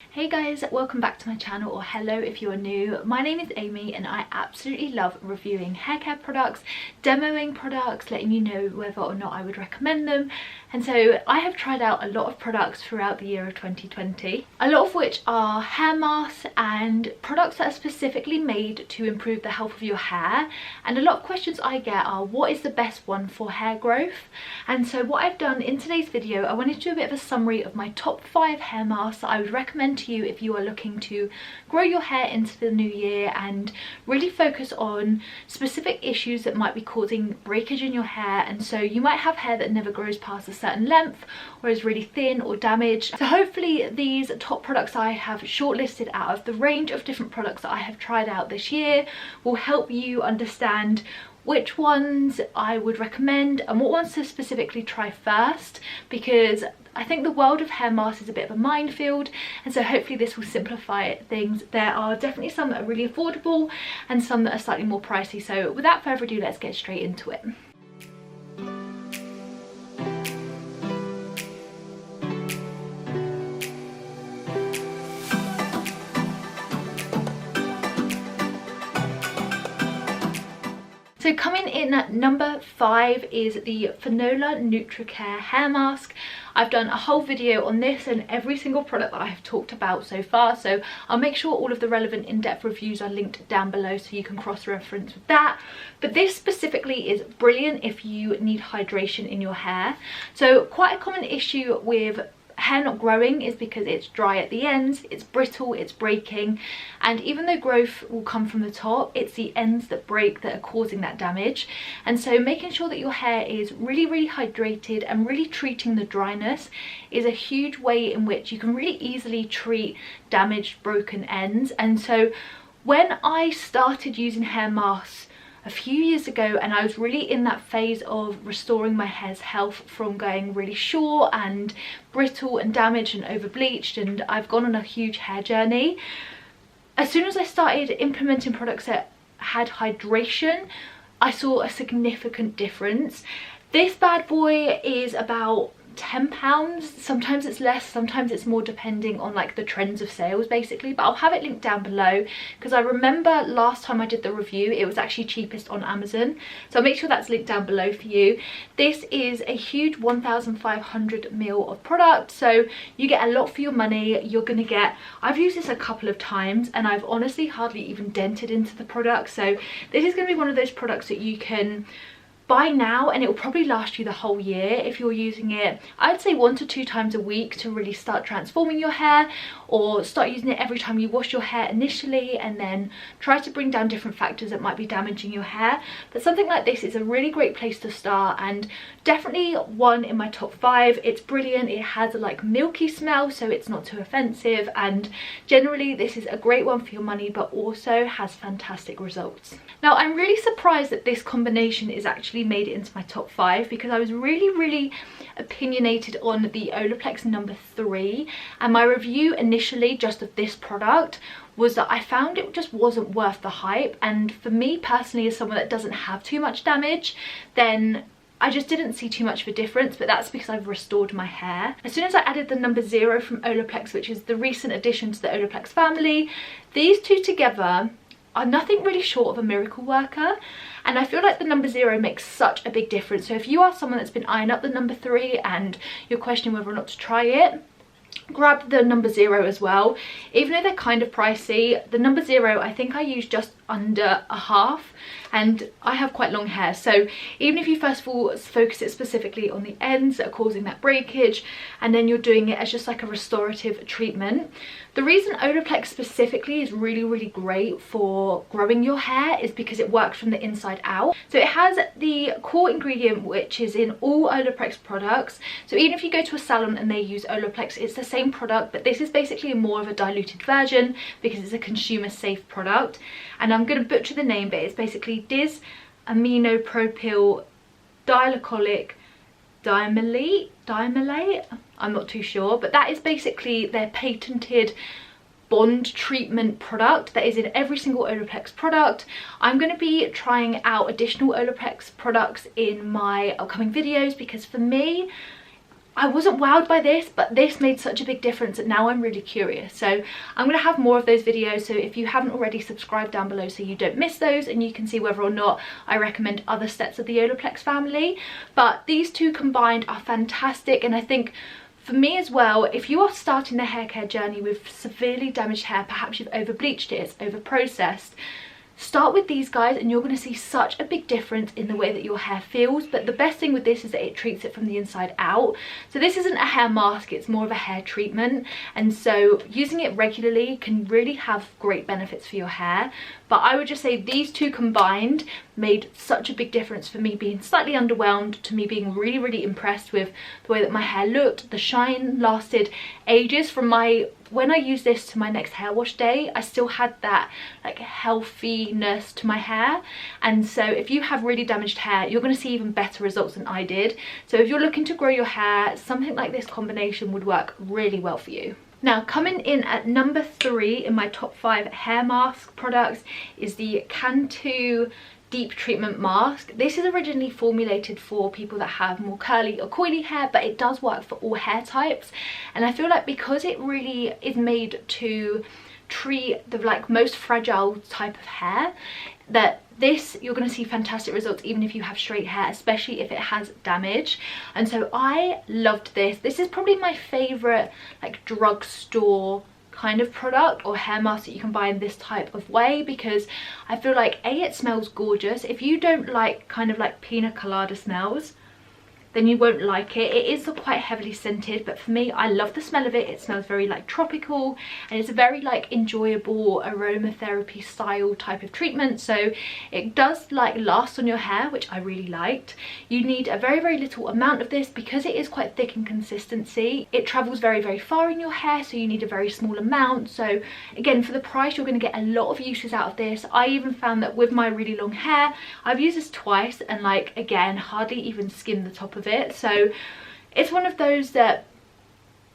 Hey guys, welcome back to my channel, or hello if you are new. My name is Amy and I absolutely love reviewing hair care products, demoing products, letting you know whether or not I would recommend them. And so I have tried out a lot of products throughout the year of 2020, a lot of which are hair masks and products that are specifically made to improve the health of your hair. And a lot of questions I get are, what is the best one for hair growth? And so what I've done in today's video, I wanted to do a bit of a summary of my top 5 hair masks that I would recommend to you if you are looking to grow your hair into the new year and really focus on specific issues that might be causing breakage in your hair. And so you might have hair that never grows past a certain length or is really thin or damaged. So hopefully these top products I have shortlisted out of the range of different products that I have tried out this year will help you understand which ones I would recommend and what ones to specifically try first, because I think the world of hair masks is a bit of a minefield, and so hopefully this will simplify things. There are definitely some that are really affordable and some that are slightly more pricey. So without further ado, let's get straight into it. So coming in at number 5 is the Fanola Nutricare hair mask. I've done a whole video on this and every single product that I have talked about so far, so I'll make sure all of the relevant in-depth reviews are linked down below so you can cross-reference with that. But this specifically is brilliant if you need hydration in your hair. So quite a common issue with hair not growing is because it's dry at the ends, it's brittle, it's breaking, and even though growth will come from the top, it's the ends that break that are causing that damage. And so making sure that your hair is really hydrated and really treating the dryness is a huge way in which you can really easily treat damaged, broken ends. And so when I started using hair masks a few years ago, and I was really in that phase of restoring my hair's health from going really short and brittle and damaged and over bleached, and I've gone on a huge hair journey. As soon as I started implementing products that had hydration, I saw a significant difference. This bad boy is about £10. Sometimes it's less, sometimes it's more, depending on like the trends of sales basically, but I'll have it linked down below because I remember last time I did the review it was actually cheapest on Amazon, so I'll make sure that's linked down below for you. This is a huge 1500 ml of product, so you get a lot for your money. You're gonna get, I've used this a couple of times and I've honestly hardly even dented into the product, so this is going to be one of those products that you can buy now and it will probably last you the whole year if you're using it, I'd say 1 to 2 times a week to really start transforming your hair, or start using it every time you wash your hair initially and then try to bring down different factors that might be damaging your hair. But something like this is a really great place to start, and definitely one in my top 5. It's brilliant. It has a like milky smell, so it's not too offensive, and generally this is a great one for your money, but also has fantastic results. Now I'm really surprised that this combination is actually made it into my top 5 because I was really opinionated on the Olaplex number 3, and my review initially just of this product was that I found it just wasn't worth the hype. And for me personally, as someone that doesn't have too much damage, then I just didn't see too much of a difference, but that's because I've restored my hair. As soon as I added the number 0 from Olaplex, which is the recent addition to the Olaplex family, these two together are nothing really short of a miracle worker, and I feel like the number 0 makes such a big difference. So if you are someone that's been eyeing up the number 3 and you're questioning whether or not to try it, grab the number 0 as well. Even though they're kind of pricey, the number 0 I think I used just under a half, and I have quite long hair, so even if you first of all focus it specifically on the ends that are causing that breakage, and then you're doing it as just like a restorative treatment. The reason Olaplex specifically is really great for growing your hair is because it works from the inside out. So it has the core ingredient which is in all Olaplex products, so even if you go to a salon and they use Olaplex, it's the same product, but this is basically more of a diluted version because it's a consumer safe product. And I'm going to butcher the name, but it's basically dis-aminopropyl dialcoholic diamylate. I'm not too sure, but that is basically their patented bond treatment product that is in every single Olaplex product. I'm going to be trying out additional Olaplex products in my upcoming videos because for me, I wasn't wowed by this, but this made such a big difference that now I'm really curious. So I'm going to have more of those videos, so if you haven't already, subscribe down below so you don't miss those and you can see whether or not I recommend other sets of the Olaplex family. But these two combined are fantastic, and I think for me as well, if you are starting the hair care journey with severely damaged hair, perhaps you've over bleached it, it's over processed, start with these guys and you're going to see such a big difference in the way that your hair feels. But the best thing with this is that it treats it from the inside out. So this isn't a hair mask, it's more of a hair treatment, and so using it regularly can really have great benefits for your hair. But I would just say these two combined made such a big difference for me being slightly underwhelmed to me being really, really impressed with the way that my hair looked. The shine lasted ages. From when I used this to my next hair wash day, I still had that like healthiness to my hair. And so if you have really damaged hair, you're going to see even better results than I did. So if you're looking to grow your hair, something like this combination would work really well for you. Now, coming in at number 3 in my top 5 hair mask products is the Cantu Deep Treatment Mask. This is originally formulated for people that have more curly or coily hair, but it does work for all hair types. And I feel like because it really is made to treat the like most fragile type of hair, that this, you're going to see fantastic results even if you have straight hair, especially if it has damage. And so I loved this. This is probably my favorite like drugstore kind of product or hair mask that you can buy in this type of way, because I feel like A, it smells gorgeous. If you don't like kind of like pina colada smells, then you won't like it. It is quite heavily scented, but for me, I love the smell of it. It smells very like tropical, and it's a very like enjoyable aromatherapy style type of treatment. So it does like last on your hair, which I really liked. You need a very, very little amount of this because it is quite thick in consistency. It travels very, very far in your hair, so you need a very small amount. So again, for the price, you're going to get a lot of uses out of this. I even found that with my really long hair, I've used this twice and like again hardly even skimmed the top of it. So it's one of those that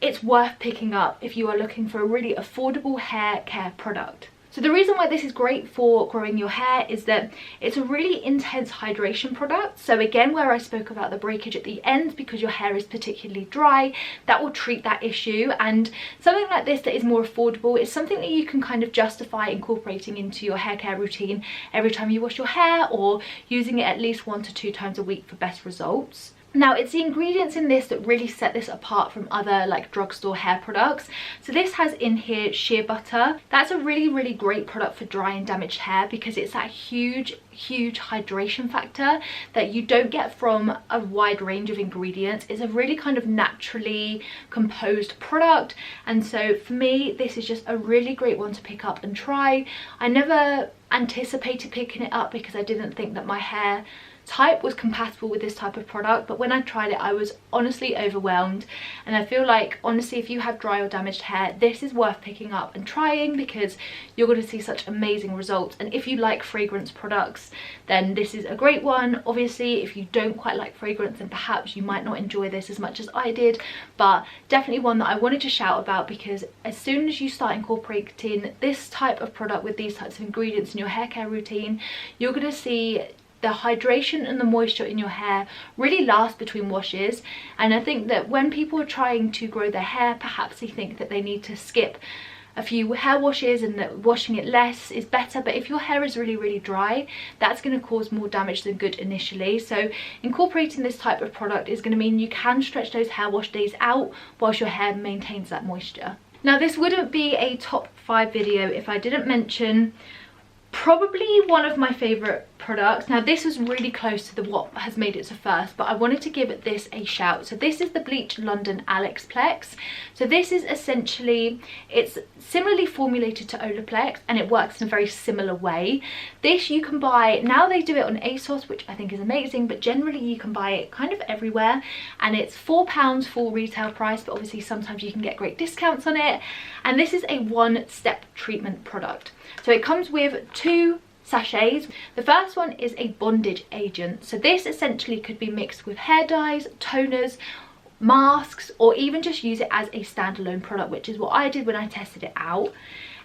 it's worth picking up if you are looking for a really affordable hair care product. So the reason why this is great for growing your hair is that it's a really intense hydration product. So again, where I spoke about the breakage at the end, because your hair is particularly dry, that will treat that issue. And something like this that is more affordable is something that you can kind of justify incorporating into your hair care routine every time you wash your hair, or using it at least 1 to 2 times a week for best results. Now, it's the ingredients in this that really set this apart from other like drugstore hair products. So this has in here shea butter. That's a really, really great product for dry and damaged hair because it's that huge hydration factor that you don't get from a wide range of ingredients. It's a really kind of naturally composed product, and so for me this is just a really great one to pick up and try. I never anticipated picking it up because I didn't think that my hair type was compatible with this type of product, but when I tried it I was honestly overwhelmed. And I feel like honestly, if you have dry or damaged hair, this is worth picking up and trying because you're going to see such amazing results. And if you like fragrance products, then this is a great one. Obviously, if you don't quite like fragrance, then perhaps you might not enjoy this as much as I did, but definitely one that I wanted to shout about, because as soon as you start incorporating this type of product with these types of ingredients in your hair care routine, you're going to see the hydration and the moisture in your hair really last between washes. And I think that when people are trying to grow their hair, perhaps they think that they need to skip a few hair washes and that washing it less is better. But if your hair is really, really dry, that's going to cause more damage than good initially. So incorporating this type of product is going to mean you can stretch those hair wash days out whilst your hair maintains that moisture. Now, this wouldn't be a top 5 video if I didn't mention probably one of my favorite products. Now, this was really close to what has made it to first, but I wanted to give this a shout. So this is the Bleach London Alexplex. So this is essentially, it's similarly formulated to Olaplex and it works in a very similar way. This you can buy, now they do it on ASOS, which I think is amazing, but generally you can buy it kind of everywhere, and it's £4 full retail price, but obviously sometimes you can get great discounts on it. And this is a one-step treatment product. So it comes with 2 sachets. The first one is a bondage agent. So this essentially could be mixed with hair dyes, toners, masks, or even just use it as a standalone product, which is what I did when I tested it out.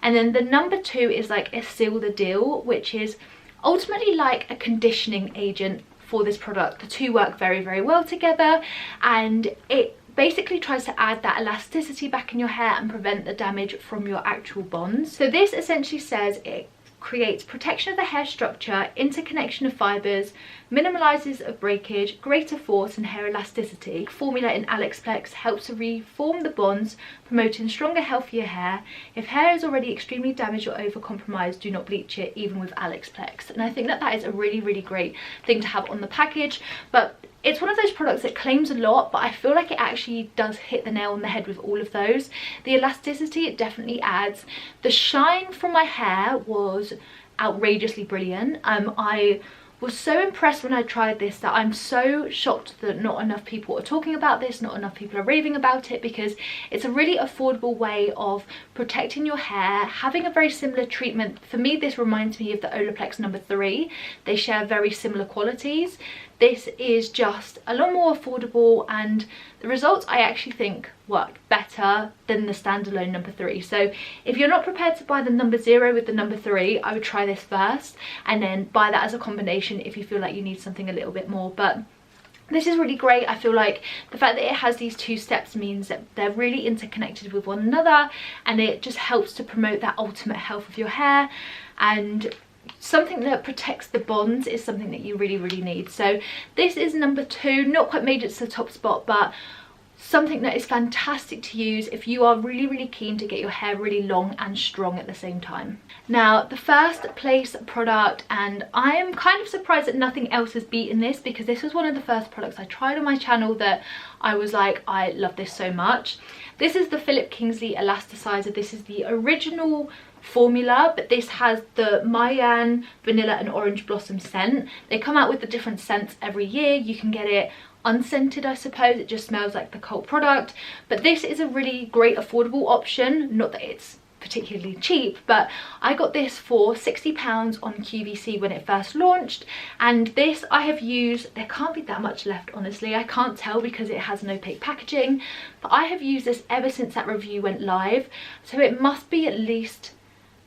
And then the number 2 is like a seal the deal, which is ultimately like a conditioning agent for this product. The two work very, very well together, and it basically tries to add that elasticity back in your hair and prevent the damage from your actual bonds. So this essentially says it creates protection of the hair structure, interconnection of fibres, minimalizes of breakage, greater force and hair elasticity. Formula in Alexplex helps to reform the bonds, promoting stronger, healthier hair. If hair is already extremely damaged or over-compromised, do not bleach it, even with Alexplex. And I think that that is a really, really great thing to have on the package. But it's one of those products that claims a lot, but I feel like it actually does hit the nail on the head with all of those. The elasticity it definitely adds. The shine from my hair was outrageously brilliant. I was so impressed when I tried this that I'm so shocked that not enough people are talking about this, not enough people are raving about it, because it's a really affordable way of protecting your hair, having a very similar treatment. For me, this reminds me of the Olaplex number 3. They share very similar qualities. This is just a lot more affordable, and the results I actually think work better than the standalone number 3. So if you're not prepared to buy the number 0 with the number 3, I would try this first and then buy that as a combination if you feel like you need something a little bit more. But this is really great. I feel like the fact that it has these 2 steps means that they're really interconnected with one another, and it just helps to promote that ultimate health of your hair. And something that protects the bonds is something that you really, really need. So this is number 2, not quite made it to the top spot, but something that is fantastic to use if you are really, really keen to get your hair really long and strong at the same time. Now, the first place product, and I am kind of surprised that nothing else has beaten this, because this was one of the first products I tried on my channel that I was like, I love this so much. This is the Philip Kingsley Elasticizer. This is the original formula, but this has the Mayan, vanilla and orange blossom scent. They come out with the different scents every year. You can get it unscented, I suppose. It just smells like the Cult product, but this is a really great affordable option. Not that it's particularly cheap, but I got this for £60 on QVC when it first launched, and this I have used, there can't be that much left honestly, I can't tell because it has an opaque packaging, but I have used this ever since that review went live, so it must be at least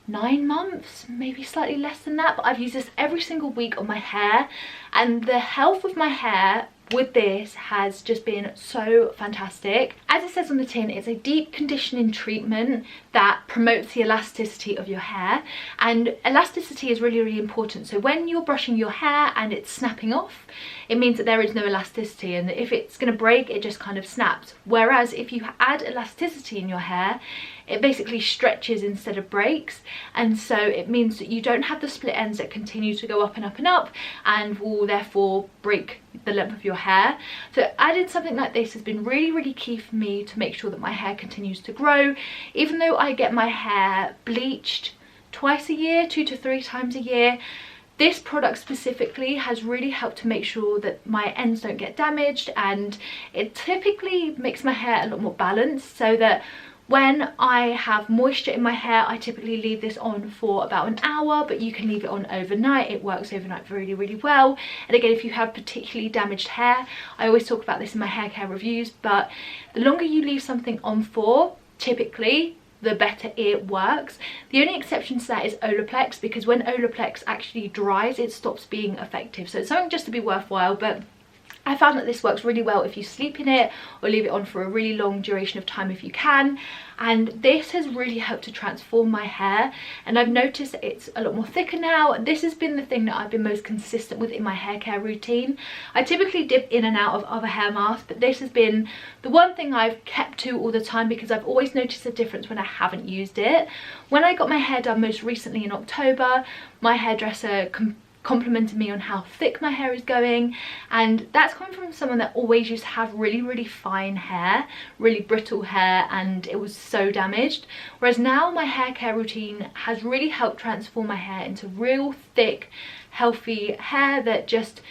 9 months, maybe slightly less than that, but I've used this every single week on my hair, and the health of my hair with this has just been so fantastic. As it says on the tin, it's a deep conditioning treatment that promotes the elasticity of your hair, and elasticity is really, really important. So when you're brushing your hair and it's snapping off, it means that there is no elasticity, and if it's going to break, it just kind of snaps. Whereas if you add elasticity in your hair, it basically stretches instead of breaks, and so it means that you don't have the split ends that continue to go up and up and up and will therefore break the length of your hair. So adding something like this has been really, really key for me to make sure that my hair continues to grow. Even though I get my hair bleached twice a year, 2 to 3 times a year, this product specifically has really helped to make sure that my ends don't get damaged, and it typically makes my hair a lot more balanced, so that when I have moisture in my hair, I typically leave this on for about an hour, but you can leave it on overnight. It works overnight really, really well. And again, if you have particularly damaged hair, I always talk about this in my hair care reviews, but the longer you leave something on for, typically, the better it works. The only exception to that is Olaplex, because when Olaplex actually dries, it stops being effective. So it's something just to be worthwhile, but I found that this works really well if you sleep in it or leave it on for a really long duration of time if you can. And this has really helped to transform my hair, and I've noticed that it's a lot more thicker now. This has been the thing that I've been most consistent with in my hair care routine. I typically dip in and out of other hair masks, but this has been the one thing I've kept to all the time, because I've always noticed a difference when I haven't used it. When I got my hair done most recently in October, my hairdresser complimented me on how thick my hair is going, and that's coming from someone that always used to have really, really fine hair, really brittle hair, and it was so damaged. Whereas now my hair care routine has really helped transform my hair into real thick, healthy hair that just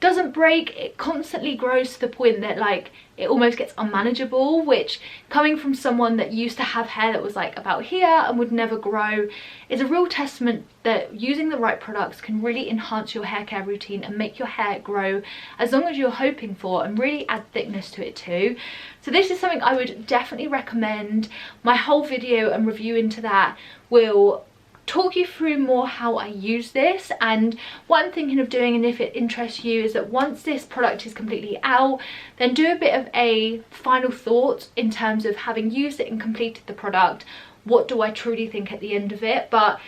doesn't break. It constantly grows to the point that like it almost gets unmanageable, which, coming from someone that used to have hair that was like about here and would never grow, is a real testament that using the right products can really enhance your hair care routine and make your hair grow as long as you're hoping for, and really add thickness to it too. So this is something I would definitely recommend. My whole video and review into that will talk you through more how I use this. And what I'm thinking of doing, and if it interests you, is that once this product is completely out, then do a bit of a final thought in terms of having used it and completed the product. What do I truly think at the end of it? But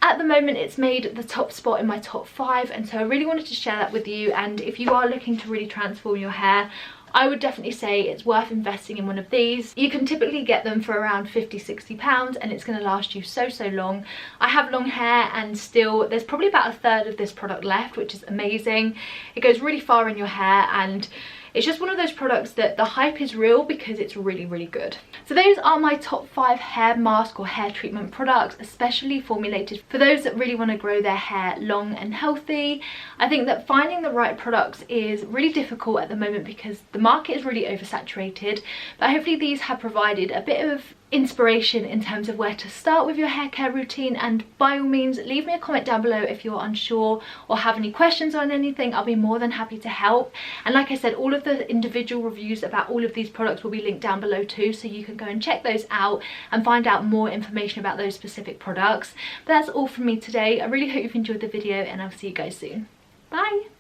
at the moment it's made the top spot in my top 5, and so I really wanted to share that with you. And if you are looking to really transform your hair, I would definitely say it's worth investing in one of these. You can typically get them for around £50–60 and it's going to last you so long. I have long hair and still there's probably about a third of this product left, which is amazing. It goes really far in your hair, and it's just one of those products that the hype is real because it's really good. So those are my top 5 hair mask or hair treatment products, especially formulated for those that really want to grow their hair long and healthy. I think that finding the right products is really difficult at the moment because the market is really oversaturated, but hopefully these have provided a bit of inspiration in terms of where to start with your hair care routine. And by all means, leave me a comment down below if you're unsure or have any questions on anything. I'll be more than happy to help. And like I said, all of the individual reviews about all of these products will be linked down below too, so you can go and check those out and find out more information about those specific products. But that's all from me today. I really hope you've enjoyed the video, and I'll see you guys soon. Bye.